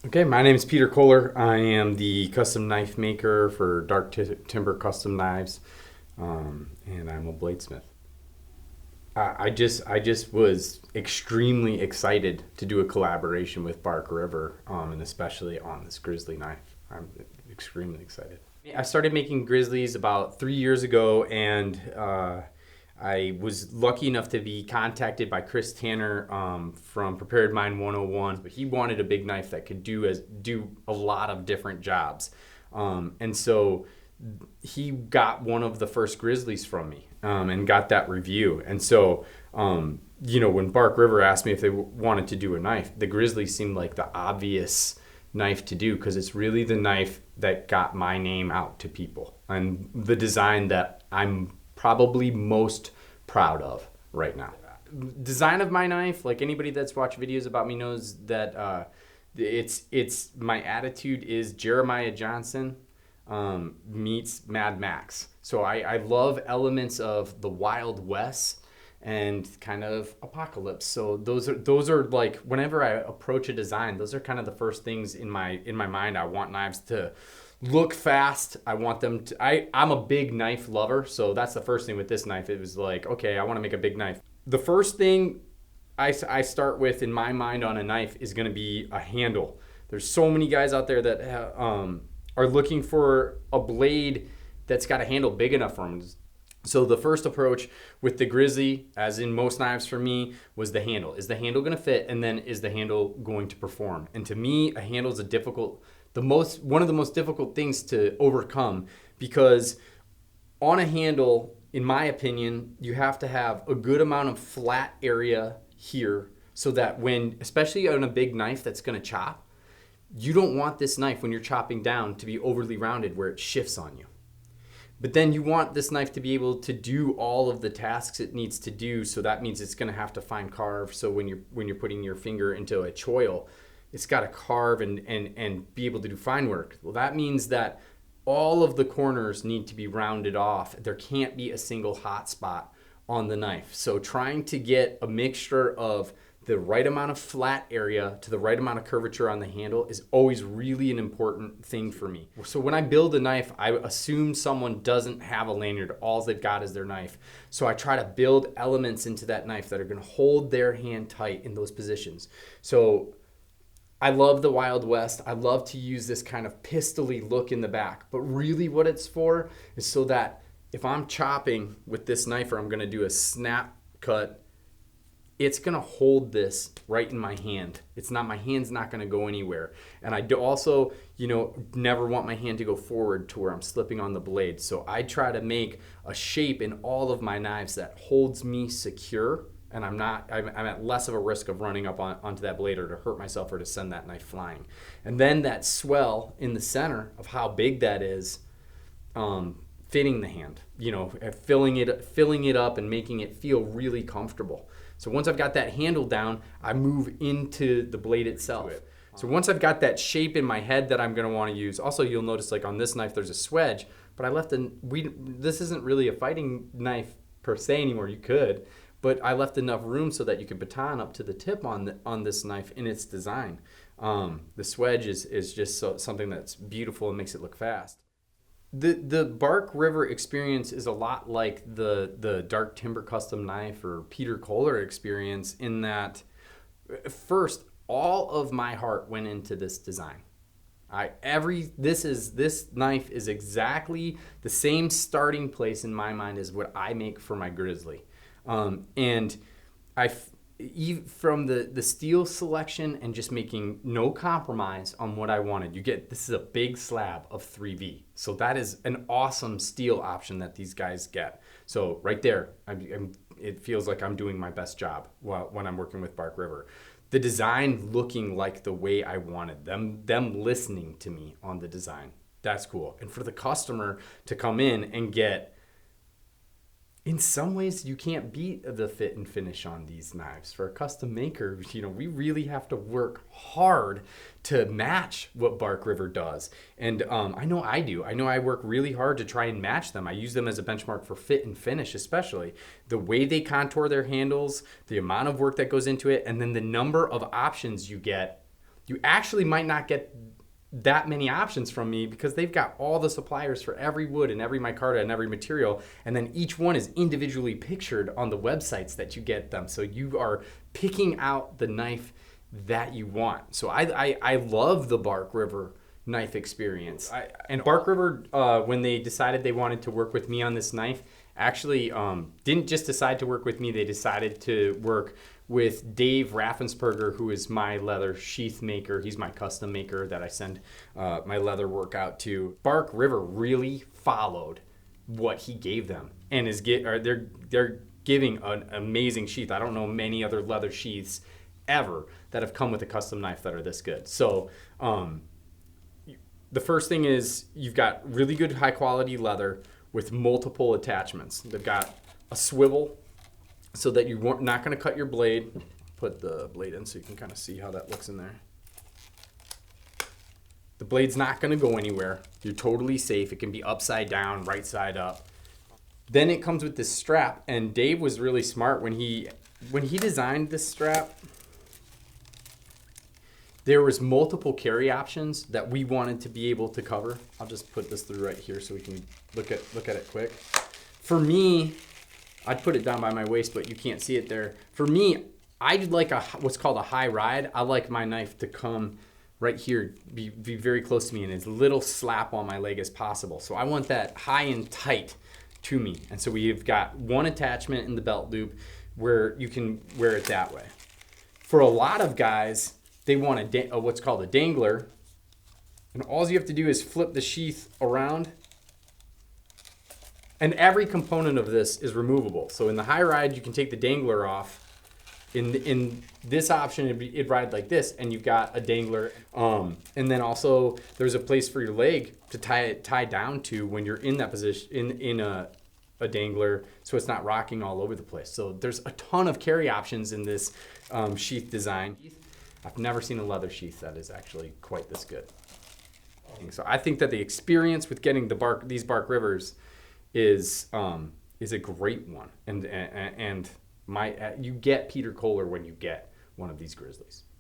Okay, my name is Peter Kohler. I am the custom knife maker for Timber Custom Knives, and I'm a bladesmith. I just was extremely excited to do a collaboration with Bark River, and especially on this Grizzly knife. I'm extremely excited. I started making Grizzlies about 3 years ago, and I was lucky enough to be contacted by Chris Tanner from Prepared Mind 101. But he wanted a big knife that could do a lot of different jobs, and so he got one of the first Grizzlies from me and got that review. And so, when Bark River asked me if they wanted to do a knife, the Grizzly seemed like the obvious knife to do because it's really the knife that got my name out to people and the design that I'm probably most proud of right now. Design of my knife, like anybody that's watched videos about me knows that it's my attitude is Jeremiah Johnson meets Mad Max. So I love elements of the Wild West and kind of apocalypse. So those are like whenever I approach a design, those are kind of the first things in my mind. I want knives to look fast. I want them to I'm a big knife lover, so that's the first thing with this knife. It was like, okay, I want to make a big knife. The first thing I start with in my mind on a knife is going to be a handle. There's so many guys out there that are looking for a blade that's got a handle big enough for them. So the first approach with the Grizzly, as in most knives for me, was the handle. Is the handle going to fit, and then is the handle going to perform? And to me, a handle is one of the most difficult things to overcome, because on a handle, in my opinion, you have to have a good amount of flat area here so that especially on a big knife that's going to chop, you don't want this knife when you're chopping down to be overly rounded where it shifts on you. But then you want this knife to be able to do all of the tasks it needs to do. So that means it's going to have to fine carve. So when you're putting your finger into a choil, it's got to carve and be able to do fine work. Well, that means that all of the corners need to be rounded off. There can't be a single hot spot on the knife. So trying to get a mixture of the right amount of flat area to the right amount of curvature on the handle is always really an important thing for me. So when I build a knife, I assume someone doesn't have a lanyard. All they've got is their knife. So I try to build elements into that knife that are going to hold their hand tight in those positions. So I love the Wild West. I love to use this kind of pistol-y look in the back. But really what it's for is so that if I'm chopping with this knife or I'm going to do a snap cut, it's going to hold this right in my hand. My hand's not going to go anywhere. And I do also, never want my hand to go forward to where I'm slipping on the blade. So I try to make a shape in all of my knives that holds me secure, and I'm at less of a risk of running up onto that blade or to hurt myself or to send that knife flying. And then that swell in the center of how big that is, fitting the hand, filling it up and making it feel really comfortable. So once I've got that handle down, I move into the blade itself. So once I've got that shape in my head that I'm going to want to use, also you'll notice like on this knife there's a swedge, but this isn't really a fighting knife per se anymore. You could, but I left enough room so that you could baton up to the tip on this knife in its design. The swedge is just something that's beautiful and makes it look fast. The Bark River experience is a lot like the Dark Timber Custom Knife or Peter Kohler experience, in that first all of my heart went into this design. This knife is exactly the same starting place in my mind as what I make for my Grizzly, and from the steel selection and just making no compromise on what I wanted. This is a big slab of 3V. So that is an awesome steel option that these guys get. So right there, it feels like I'm doing my best job when I'm working with Bark River. The design looking like the way I wanted, them listening to me on the design. That's cool. And for the customer to come in and get, in some ways, you can't beat the fit and finish on these knives. For a custom maker, we really have to work hard to match what Bark River does. And I know I do. I know I work really hard to try and match them. I use them as a benchmark for fit and finish, especially. The way they contour their handles, the amount of work that goes into it, and then the number of options you get you actually might not get that many options from me because they've got all the suppliers for every wood and every micarta and every material, and then each one is individually pictured on the websites that you get them, so you are picking out the knife that you want. So I love the Bark River knife experience. And Bark River, when they decided they wanted to work with me on this knife, actually didn't just decide to work with me, they decided to work with Dave Raffensperger, who is my leather sheath maker. He's my custom maker that I send my leather work out to. Bark River really followed what he gave them, and they're giving an amazing sheath. I don't know many other leather sheaths ever that have come with a custom knife that are this good. So the first thing is you've got really good high quality leather with multiple attachments. They've got a swivel so that you're not going to cut your blade. Put the blade in so you can kind of see how that looks in there. The blade's not going to go anywhere. You're totally safe. It can be upside down, right side up. Then it comes with this strap, and Dave was really smart when he designed this strap. There was multiple carry options that we wanted to be able to cover. I'll just put this through right here so we can look at it quick. For me, I'd put it down by my waist, but you can't see it there. For me, I'd like what's called a high ride. I like my knife to come right here, be very close to me, and as little slap on my leg as possible. So I want that high and tight to me. And so we've got one attachment in the belt loop where you can wear it that way. For a lot of guys, they want what's called a dangler, and all you have to do is flip the sheath around, and every component of this is removable. So in the high ride, you can take the dangler off. In this option, it'd ride like this, and you've got a dangler. And then also there's a place for your leg to tie down to when you're in that position in a dangler, so it's not rocking all over the place. So there's a ton of carry options in this sheath design. I've never seen a leather sheath that is actually quite this good. So I think that the experience with getting these Bark Rivers is a great one, and you get Peter Kohler when you get one of these Grizzlies.